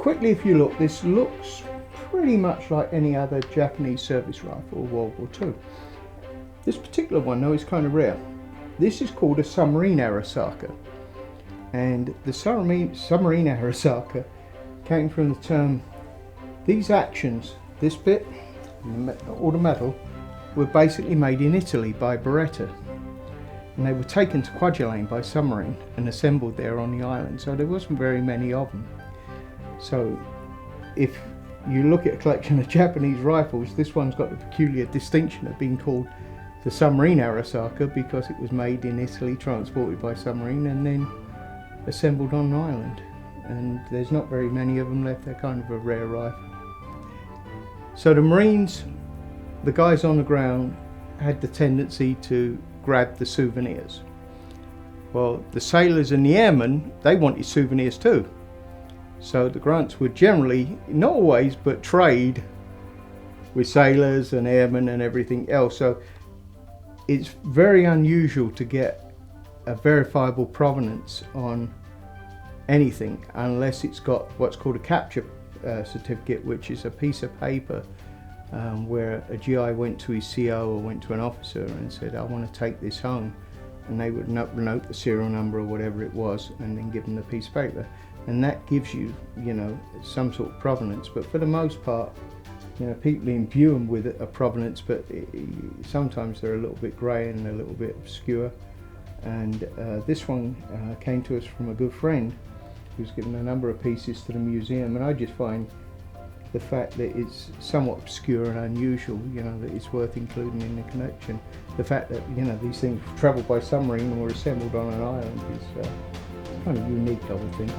quickly, if you look, this looks pretty much like any other Japanese service rifle of World War II. This particular one, though, is kind of rare. This is called a Submarine Arisaka, and the Submarine Arisaka came from the term, these actions, this bit, all the metal, were basically made in Italy by Beretta, and they were taken to Kwajalein by submarine and assembled there on the island, so there wasn't very many of them. So if you look at a collection of Japanese rifles, this one's got the peculiar distinction of being called the Submarine Arisaka because it was made in Italy, transported by submarine, and then assembled on an island. And there's not very many of them left. They're kind of a rare rifle. So the Marines, the guys on the ground, had the tendency to grab the souvenirs. Well, the sailors and the airmen, they wanted souvenirs too. So the grunts would generally, not always, but trade with sailors and airmen and everything else. So it's very unusual to get a verifiable provenance on anything unless it's got what's called a capture certificate, which is a piece of paper where a GI went to his CO or went to an officer and said, I want to take this home, and they would note the serial number or whatever it was and then give them the piece of paper, and that gives you, you know, some sort of provenance. But for the most part, you know, people imbue them with a provenance, but sometimes they're a little bit grey and a little bit obscure. And this one came to us from a good friend who's given a number of pieces to the museum, and I just find the fact that it's somewhat obscure and unusual, you know, that it's worth including in the collection. The fact that, you know, these things travelled by submarine and were assembled on an island is kind of unique, I would think.